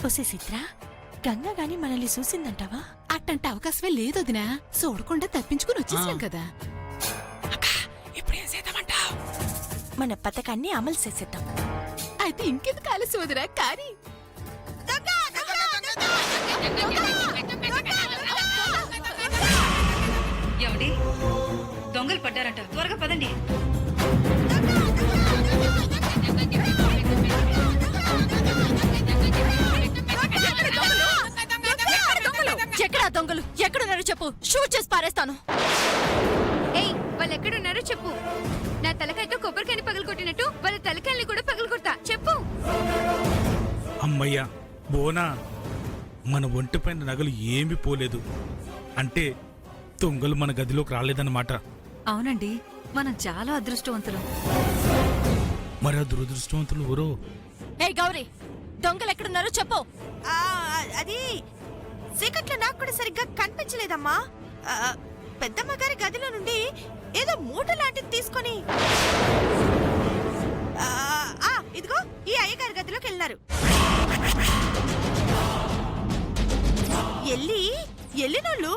ఒసే చిత్ర, గంగా గాని మనల్ని చూసిందంటావా? అట్టంటే అవకాశమే లేదొదినా. చూడకుండా తప్పించుకుని వచ్చేసాం కదా. ఇప్పుడు ఏం చేద్దామంటావ్? మన పథకాన్ని అమలు చేసేద్దాం. అయితే ఇంకెందుకు ఆలస్యం వదినా, కానీ ఏమండి, దొంగలు పడ్డారంట, త్వరగా పదండి. ఎక్కడా దొంగలు? ఎక్కడున్నారో చెప్పు, షూట్ చేసి పారేస్తాను. ఏయ్, వాళ్ళు ఎక్కడున్నారో చెప్పు. నా తలకాయతో కొబ్బరికాయని పగలగొట్టినట్టు వాళ్ళ తలకాయల్ని కూడా పగలగొడతా. చెప్పు. అమ్మయ్యా బోనా, మన ఒంటిపైన నగలు ఏమీ పోలేదు అంటే దొంగలు మన గదిలోకి రాలేదన్నమాట. అవునండి, మనం చాలా అదృష్టవంతులం. మరి ఆ దురదృష్టవంతులు ఎవరో? ఏ గౌరీ, దొంగలు ఎక్కడున్నారో చెప్పు. అది చీకట్లో నాకు కూడా సరిగ్గా కనిపించలేదమ్మా. పెద్దమ్మ గారి గదిలో నుండి ఏదో మూట లాంటిది తీసుకొని ఇదిగో ఈ అయ్యగారి గదిలోకి వెళ్ళినారు. వెళ్ళినోళ్ళు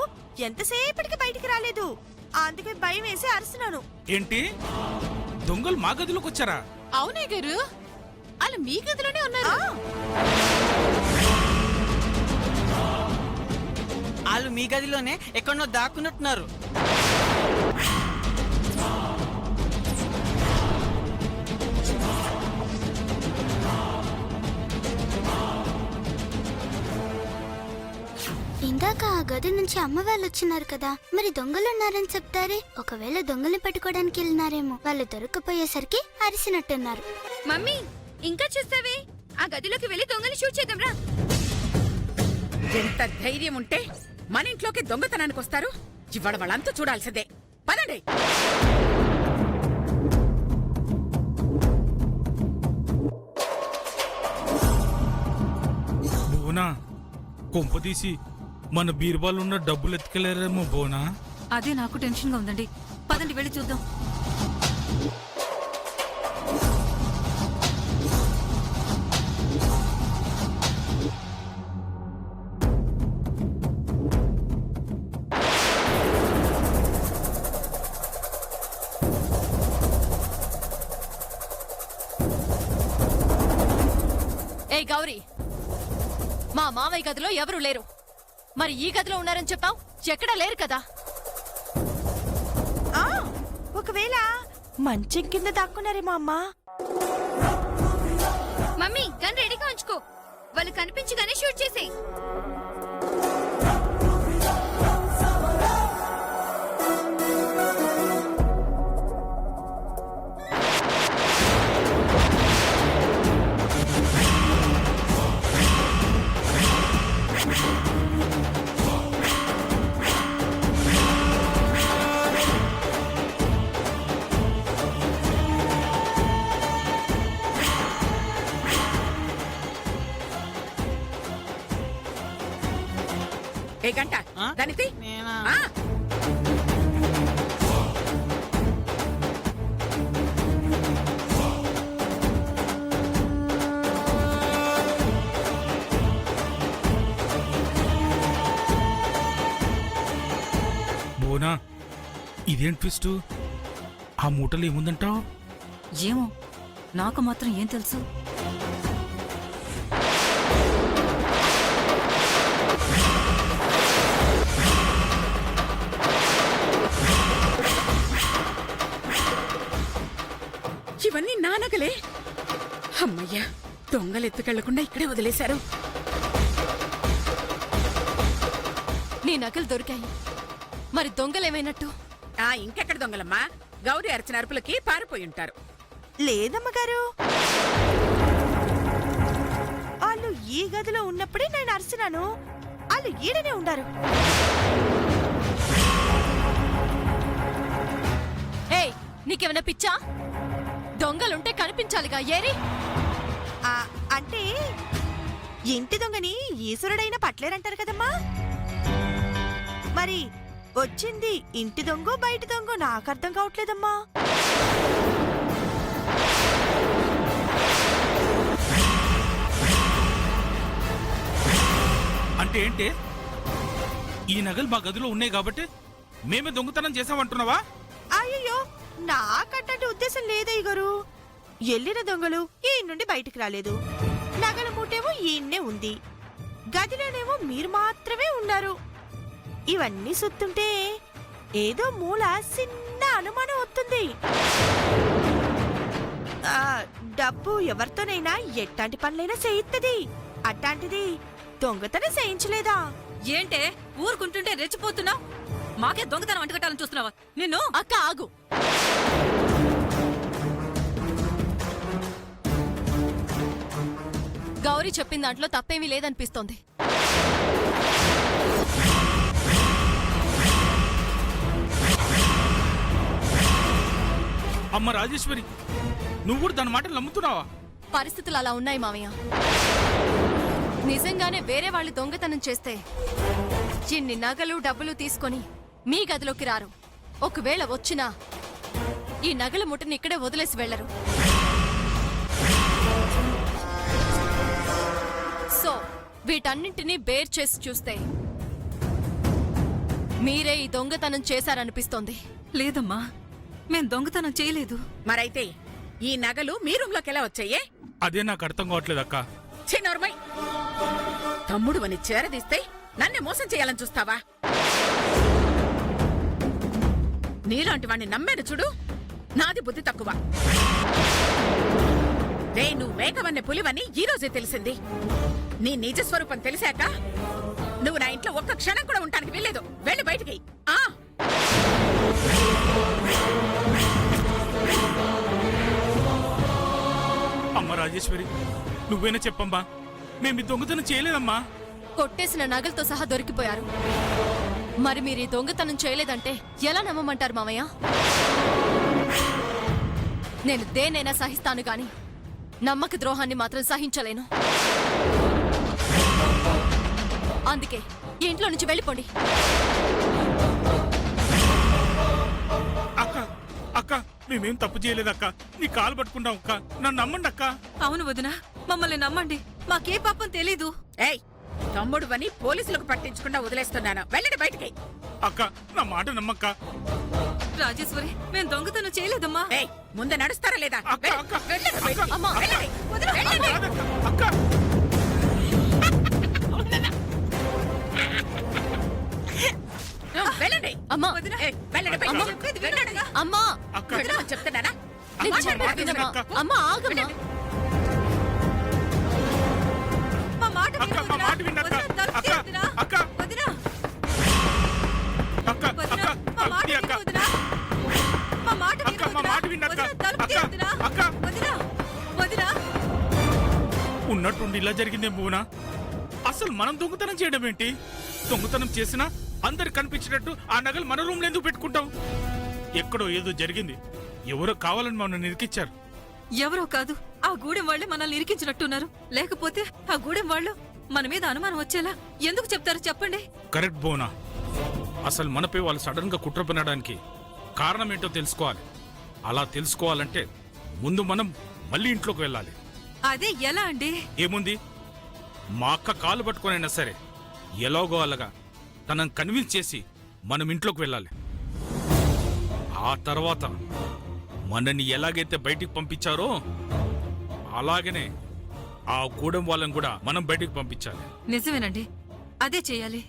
ఎంతసేపటికి బయటికి రాలేదు. అందుకే భయం వేసి అరుస్తున్నాను. ఏంటి, దొంగలు మా గదిలోకి వచ్చారా? అవునే గారు, వాళ్ళు మీ గదిలోనే ఉన్నారు. వాళ్ళు మీ గదిలోనే ఎక్కడో దాక్కున్నట్టున్నారు. ఇందాక ఆ గది నుంచి అమ్మ వాళ్ళు వచ్చినారు కదా, మరి దొంగలున్నారని చెప్తారే. ఒకవేళ దొంగల్ని పట్టుకోవడానికి వెళ్ళినారేమో. వాళ్ళు దొరకపోయేసరికి అరిసినట్టున్నారు. మమ్మీ, ఇంకా చూస్తావే? ఆ గదిలోకి వెళ్ళి దొంగని షూట్ చేద్దాం రా. ఎంత ధైర్యం ఉంటే మన ఇంట్లోకి దొంగతనానికి వస్తారు? ఇవాళ వాళ్ళంతా చూడాల్సిందే. పదండి. బోనా, కొంపదీసి మన బీర్బాలున్న డబ్బులు ఎత్తుకెళ్లారేమో బోనా. అదే నాకు టెన్షన్ గా ఉందండి. పదండి, వెళ్ళి చూద్దాం. ఏ గౌరీ, మా మామయ్య గదిలో ఎవరూ లేరు. మరి ఈ గదిలో ఉన్నారని చెప్పావు, ఎక్కడా లేరు కదా. ఒకవేళ మంచం కింద దాక్కున్నారేమో అమ్మా. మమ్మీ, గన్ రెడీగా ఉంచుకో. వాళ్ళు కనిపించగానే షూట్ చేసేయ్. ఏ గంట దానిది. బోనా, ఇదేం ట్విస్ట్? ఆ మూటలు ఏముందంటావు? ఏమో, నాకు మాత్రం ఏం తెలుసు. ఇవన్నీ నా నగలే. అమ్మయ్యా, దొంగలు ఎత్తుకెళ్లకుండా ఇక్కడే వదిలేశారు. నీ నగలు దొరికాయి, మరి దొంగలేమైనట్టు? ఇంకెక్కడ దొంగలమ్మా? గౌరీ అరిచిన అరుపులకి పారిపోయి ఉంటారు. లేదమ్మగారు, వాళ్ళు ఈ గదిలో ఉన్నప్పుడే నేను అరిసినాను. వాళ్ళు ఈడనే ఉండారు. ఏయ్, నీకేమైనా పిచ్చా? దొంగలుంటే కనిపించాలిగా. ఏరి అంటే ఇంటి దొంగని ఈశ్వరుడైనా పట్లేరంటారు కదమ్మా. మరి వచ్చింది ఇంటి దొంగో బయట దొంగో నాకు అర్థం కావట్లేదమ్మా. అంటే ఏంటే ఈ నగలు మా గదిలో ఉన్నాయి కాబట్టి మేమే దొంగతనం చేసామంటున్నావా? అయ్యో నాకంటే ఉద్దేశం లేదయ్య గారు. ఎల్లిన దొంగలు ఈ నుండి బయటికి రాలేదు. నగల మూటేమో ఈయన్నే ఉంది. గదిలోనేమో మీరు మాత్రమే ఉన్నారు. ఇవన్నీ సుత్తుంటే ఏదో మూల చిన్న అనుమానం వస్తుంది. డబ్బు ఎవరితోనైనా ఎట్లాంటి పనులైనా చేయిత్తది. అట్లాంటిది దొంగతనం చేయించలేదా? ఏంటే ఊరుకుంటుంటే రెచ్చిపోతున్నావు? మాకే దొంగతనం అంటగట్టాలని చూస్తున్నావా? నిన్ను అక్క ఆగు. గౌరీ చెప్పిన దాంట్లో తప్పేమీ లేదనిపిస్తోంది. అమ్మ రాజేశ్వరి, నువ్వు కూడా దాని మాటలు నమ్ముతున్నావా? పరిస్థితులు అలా ఉన్నాయి మావయ్య. నిజంగానే వేరే వాళ్ళు దొంగతనం చేస్తే ఇన్ని నగలు డబ్బులు తీసుకొని మీ గదిలోకి రారు. ఒకవేళ వచ్చినా ఈ నగల ముట్టని ఇక్కడే వదిలేసి వెళ్లరు. సో వీటన్నింటినీ బేర్ చేసి చూస్తే మీరే ఈ దొంగతనం చేశారనిపిస్తోంది. లేదమ్మా, మేం దొంగతనం చేయలేదు. మరైతే ఈ నగలు మీ రూమ్లోకి ఎలా వచ్చాయే? అదే నాకు అర్థం కావట్లేదు అక్క. చిన్నోర్మై, తమ్ముడు అని చేరదీస్తే నన్నే మోసం చేయాలని చూస్తావా? నీలాంటి వాణ్ణి నమ్మాను చూడు, నాది బుద్ధి తక్కువ. రే, నువ్వు మేకవన్నె పులివని ఈ రోజే తెలిసింది. నీ నిజ స్వరూపం తెలిసాక నువ్వు నా ఇంట్లో ఒక్క క్షణం కూడా ఉండడానికి వెళ్ళలేదు. వెళ్ళి బయటికి. అమ్మ రాజేశ్వరి, నువ్వేనా చెప్పమ్మా, మేము ఈ దొంగతనం చేయలేదమ్మా. కొట్టేసిన నగలతో సహా దొరికిపోయారు. మరి మీరు ఈ దొంగతనం చేయలేదంటే ఎలా నమ్మమంటారు మామయ్య? నేను దేనైనా సహిస్తాను గాని నమ్మక ద్రోహాన్ని మాత్రం సహించలేను. అందుకే ఈ ఇంట్లో నుంచి వెళ్ళిపోండి. అక్క అక్క, మేమేం తప్పు చేయలేదక్క. నీ కాలు పట్టుకుంటాం అక్క, నన్ను నమ్మండి అక్క. అవును వదినా, మమ్మల్ని నమ్మండి. మాకే పాపం తెలీదు. ఏయ్, తమ్ముడు అని పోలీసులకు పట్టించకుండా వదిలేస్తున్నాను. వెళ్ళండి బయటికి. అక్క, నా మాట నమ్మక్క. రాజేశ్వరి, మేం దొంగతనం చేయలేదమ్మా. ఏయ్, ముందు నడుస్తారా లేదా? అక్క, అక్క, వెళ్ళండి బయటికి. అక్క, అమ్మా. వెళ్ళండి. వెళ్ళండి. కాదక్క, అక్క. వెళ్ళండి. అమ్మా, ఏయ్, వెళ్ళండి బయటికి. అమ్మా. వెళ్ళండి. అమ్మా, అక్క, వెళ్ళమని చెప్తున్నానా? నేను అమ్మా, చెప్పేది వెళ్ళండి. వినమ్మా. అమ్మా ఆగమ్మా. మా మాట అక్క, మా మాట వినక్క. అక్క, అక్క, వదినా, అక్క, అక్క, మా మాట తలుపుతీ అక్క. వదినా, మా మాట అక్క, మా మాట వినక్క. అక్క, అక్క. వదినా, వదినా. ఉన్నట్టుండి ఇలా జరిగిందే మూనా. అసలు మనం దొంగతనం చేయడం ఏంటి? దొంగతనం చేసినా అందరికి కనిపించినట్టు ఆ నగలు మన రూమ్ లో ఎందుకు పెట్టుకుంటాం? ఎక్కడో ఏదో జరిగింది. ఎవరో కావాలని మనం నిరికిచ్చారు. ఎవరో కాదు, ఆ గూడెం వాళ్ళే మనల్ని ఇరికించినట్టున్నారు. లేకపోతే ఆ గూడెం వాళ్ళు మన మీద అనుమానం వచ్చేలా ఎందుకు చెప్తారో చెప్పండి. కరెక్ట్ బోనా. అసలు మనపై వాళ్ళు సడన్ గా కుట్ర పనడానికి కారణం ఏంటో తెలుసుకోవాలి. అలా తెలుసుకోవాలంటే ముందు మనం మళ్ళీ ఇంట్లోకి వెళ్ళాలి. అదే ఎలా అండి? ఏముంది, మా అక్క కాలు పట్టుకొనైనా సరే ఎలాగో అలాగా తనని కన్విన్స్ చేసి మనం ఇంట్లోకి వెళ్ళాలి. ఆ తర్వాత మనని ఎలాగైతే బయటికి పంపించారో అలాగనే ఆ గూడెం వాళ్ళని కూడా మనం బయటికి పంపించాలి. నిజమేనండి, అదే చెయ్యాలి.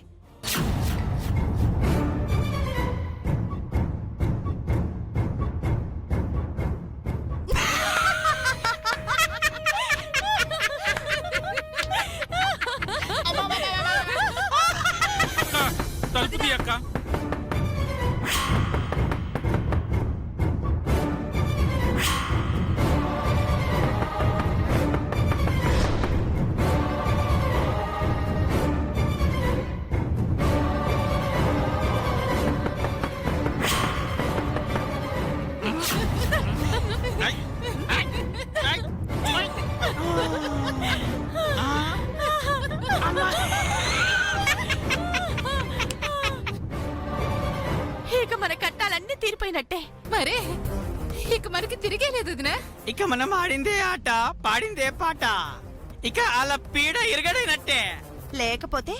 అక్క, తలుపు తీ అక్క. ఇక మన కట్టాలన్నీ తీరిపోయినట్టే. మరే ఇక మనకి తిరిగే లేదు వదినా. ఇక మనం ఆడిందే ఆట, పాడిందే పాట. ఇక అలా పీడ ఇరగడైనట్టే. లేకపోతే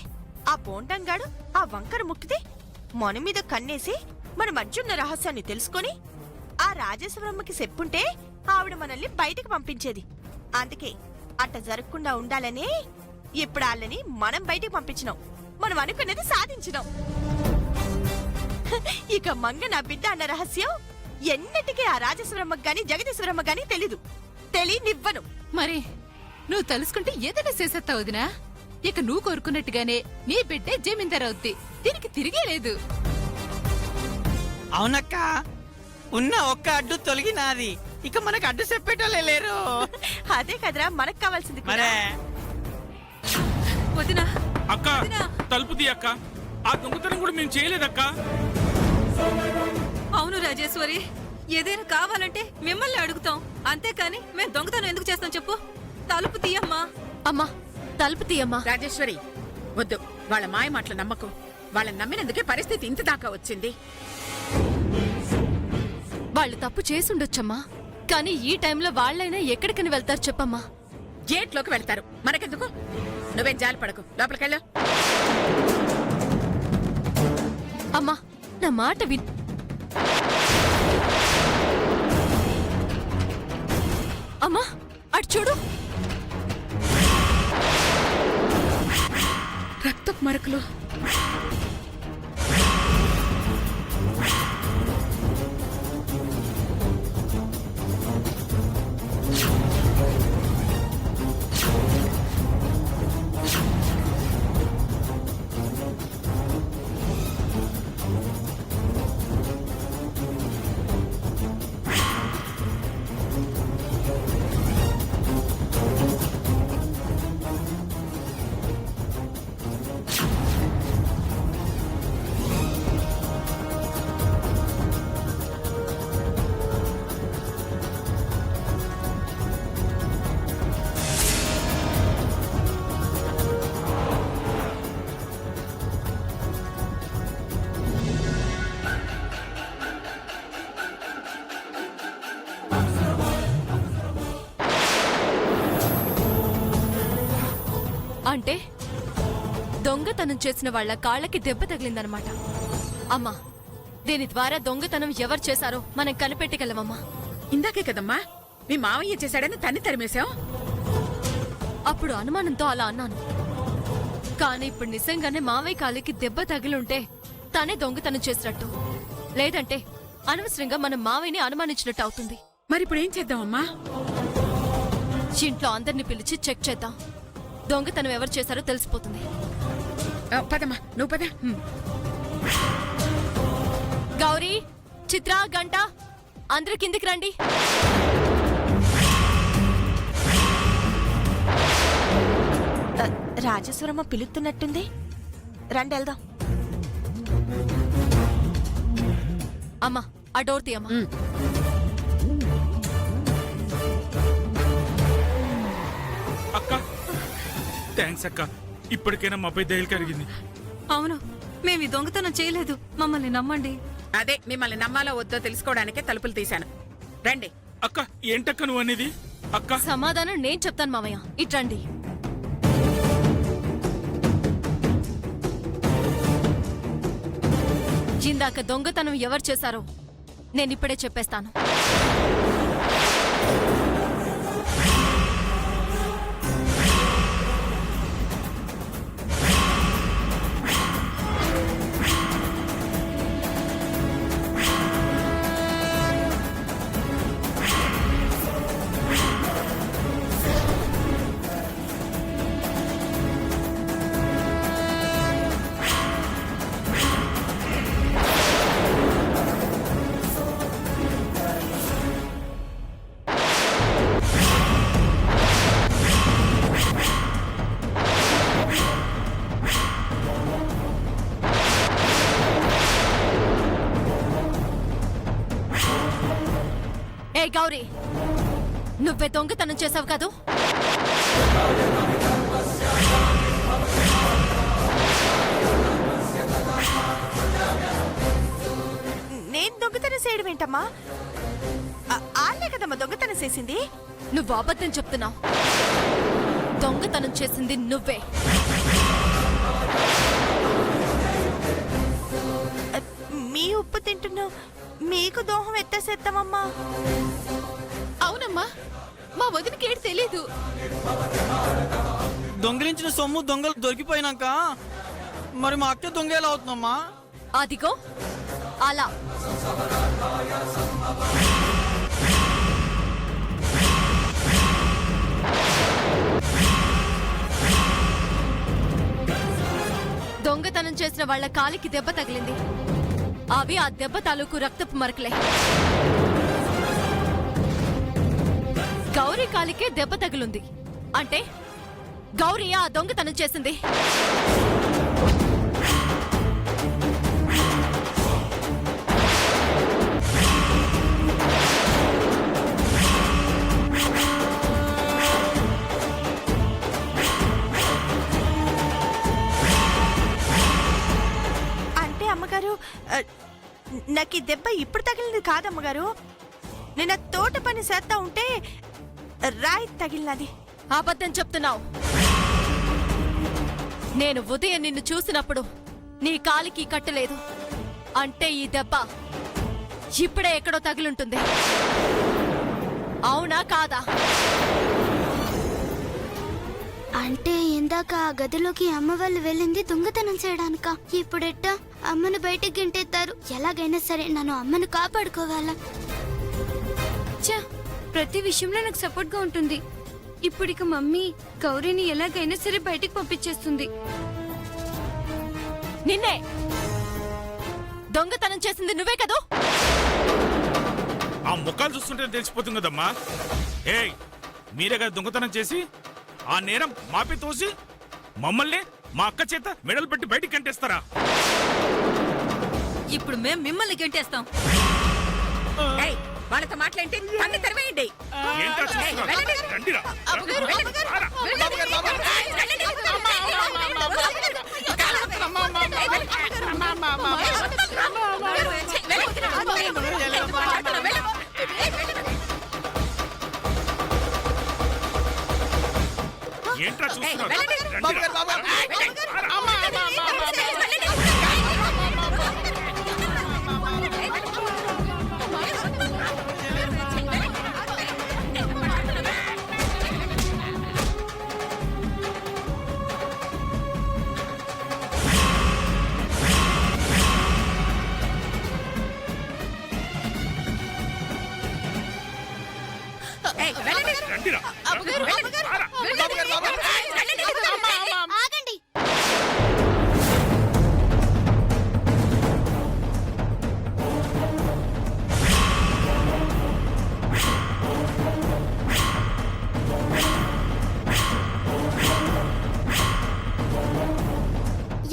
ఆ బోండంగాడు ఆ వంకర ముక్కితే మన మీద కన్నేసి మన మధ్య ఉన్న రహస్యాన్ని తెలుసుకొని ఆ రాజేశ్వరమ్మకి చెప్పుంటే ఆవిడ మనల్ని బయటికి పంపించేది. అందుకే అట్ట జరగకుండా ఉండాలనే ఇప్పుడు వాళ్ళని మనం బయటికి పంపించినాం. మనం అనుకున్నది సాధించినాం. ఇక మంగ నా బిడ్డ అన్న రహస్యం ఎన్నటికీ ఆ రాజేశ్వరమ్మకి గాని జగదీశ్వరమ్మ గాని తెలీదు. తెలియనివ్వను. మరి నువ్వు తలుసుకుంటే ఏదైనా చేసేస్తావు వదినా. ఇక నువ్వు కోరుకున్నట్టుగానే నీ బిడ్డే జమీందార్ అవుద్ది. దీనికి తిరిగే లేదు. అవునక్క, ఉన్న ఒక్క అడ్డు తొలగినాది. ఇక మనకు అడ్డు చెప్పేటోళ్ళే లేరు. అదే కదరా మనకు కావాల్సింది కూడా. మరే వదినా అక్క తలుపు తీ అక్క. ఆ దొంగతనం కూడా మేము చేయలేదక్క. అవును రాజేశ్వరి, ఏదైనా కావాలంటే మిమ్మల్ని అడుగుతాం, అంతేకాని మేము దొంగతనం ఎందుకు చేస్తాం చెప్పు. తలుపు తీయమ్మా. అమ్మా తలుపు తీయమ్మా. రాజేశ్వరి వద్దు, వాళ్ళ మాయ మాటలు నమ్మకు. వాళ్ళని నమ్మినందుకే పరిస్థితి ఇంత దాకా వచ్చింది. వాళ్ళు తప్పు చేసుండొచ్చమ్మా, కానీ ఈ టైంలో వాళ్ళైనా ఎక్కడికని వెళ్తారు చెప్పమ్మా. గేట్లోకి వెళ్తారు, మనకెందుకు? నువ్వేం జాలి పడకు, లోపలికెళ్ళు. అమ్మా నా మాట విన్. అమ్మా అటు చూడు. రక్తపు మరకలు. అంటే దొంగతనం చేసిన వాళ్ళ కాళ్ళకి దెబ్బ తగిలిందనమాట. అమ్మా దీని ద్వారా దొంగతనం ఎవరు చేశారో మనం కనిపెట్టగలమమ్మా. ఇందాకే కదమ్మా మీ మావయ్య చేశాడని తన్ని తరిమేశాం. అప్పుడు అనుమానంతో అలా అన్నాను, కానీ ఇప్పుడు నిజంగానే మావయ్య కాలికి దెబ్బ తగిలుంటే తనే దొంగతనం చేసినట్టు, లేదంటే అనవసరంగా మనం మావయ్యని అనుమానించినట్టు అవుతుంది. మరి ఇప్పుడు ఏం చేద్దామమ్మా? ఇంట్లో అందరిని పిలిచి చెక్ చేద్దాం. దొంగతనం ఎవరు చేశారో తెలిసిపోతుంది. పదమ్మా, నువ్వు పద. గౌరీ, చిత్ర, గంట అందరూ కిందికి రండి. రాజేశ్వరమ్మ పిలుస్తున్నట్టుంది, రండి వెళ్దాం. అమ్మా ఆ డోర్ తీయమ్మా. అక్క థ్యాంక్స్ అక్క, ఇప్పటికైనా మాపై దయలు కలిగింది. అవును, మేము ఈ దొంగతనం చేయలేదు, మమ్మల్ని నమ్మండి. అదే మిమ్మల్ని నమ్మాలో వద్దో తెలుసుకోవడానికే తలుపులు తీశాను. రండి. అక్క ఏంటక్క నువ్వు అనేది? అక్క సమాధానం నేను చెప్తాను మామయ్య, ఇట్రండి. ఇందాక దొంగతనం ఎవరు చేశారో నేనిప్పుడే చెప్పేస్తాను. ఏ గౌరీ, నువ్వే దొంగతనం చేసావు కదూ? నేను దొంగతనం చేయడం ఏంటమ్మా? ఆళ్లే కదమ్మా దొంగతనం చేసింది. నువ్వు అబద్ధం చెప్తున్నావు. దొంగతనం చేసింది నువ్వే. ఉప్పు తింటున్నావు మీకు దోహం ఎత్తేసేస్తామమ్మా. అవునమ్మా, మా వదినకి ఏడు తెలీదు. దొంగిలించిన సొమ్ము దొంగలు దొరికిపోయినాక మరి మా అక్క దొంగ ఎలా అవుతుందమ్మా? అదిగో అలా. దొంగతనం చేసిన వాళ్ళ కాలికి దెబ్బ తగిలింది. అవి ఆ దెబ్బ తాలూకు రక్తపు మరకలే. గౌరీ కాలికే దెబ్బ తగిలింది అంటే గౌరీ ఆ దొంగతనం చేసింది. అంటే అమ్మగారు, నాకు ఈ దెబ్బ ఇప్పుడు తగిలింది కాదమ్మగారు. నేను తోట పని చేస్తా ఉంటే రాయి తగిలినది. అబద్ధం చెప్తున్నావు. నేను ఉదయం నిన్ను చూసినప్పుడు నీ కాలికి కట్టలేదు అంటే ఈ దెబ్బ ఇప్పుడే ఎక్కడో తగిలుంటుంది. అవునా కాదా? అంటే ఇందాక ఆ గదిలోకి అమ్మ వాళ్ళు వెళ్ళింది దొంగతనం చేయడానిక. ఇప్పుడెట్టా అమ్మను బయటికి గెంటెత్తారు. ఎలాగైనా సరే నన్ను అమ్మను కాపాడుకోవాలా. ఛ, ప్రతి విషయంలో నాకు సపోర్ట్ గా ఉంటుంది. ఇప్పుడిక మమ్మీ గౌరీని ఎలాగైనా సరే బయటికి పంపించేస్తుంది. నిన్నే దొంగతనం చేసింది నువ్వే కదూ? ఆ ముఖాలు చూస్తుంటే తెలిసిపోతుంది కదమ్మా. ఏయ్, మీరే కదా దొంగతనం చేసి ఆ నేరం మాపి తోసి మమ్మల్ని మా అక్క చేత మెడలు పెట్టి బయటికి కంటేస్తారా? ఇప్పుడు మేం మిమ్మల్ని గెంటేస్తాం. ఏయ్, వాళ్ళతో మాట్లాడి కన్ను తెరవేయండి. ఏంటో చూస్తున్నారు? రండిరా. రారా. ఏంట్రా చూస్తున్నారు? రండిరా. రండిరా. రారా. ఆగండి.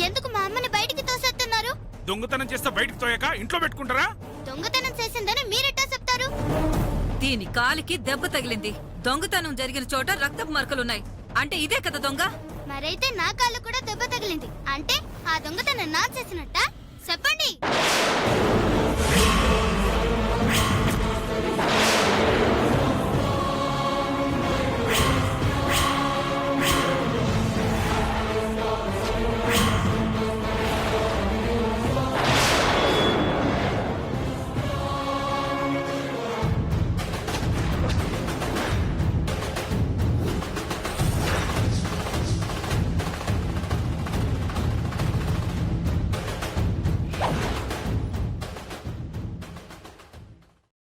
ఎందుకు మా అమ్మని బయటికి తోసేస్తున్నారు? దొంగతనం చేస్తే బయటికి తోయాక ఇంట్లో పెట్టుకుంటారా? దొంగతనం చేసిందని మీరెట్టా చెప్తారు? దీని కాలికి దెబ్బ తగిలింది. దొంగతనం జరిగిన చోట రక్తపు మరకలున్నాయి. అంటే ఇదే కదా దొంగ? మరైతే నా కాళ్ళు కూడా దెబ్బ తగిలింది అంటే ఆ దొంగతనం నా చేసినట్టా? చెప్పండి.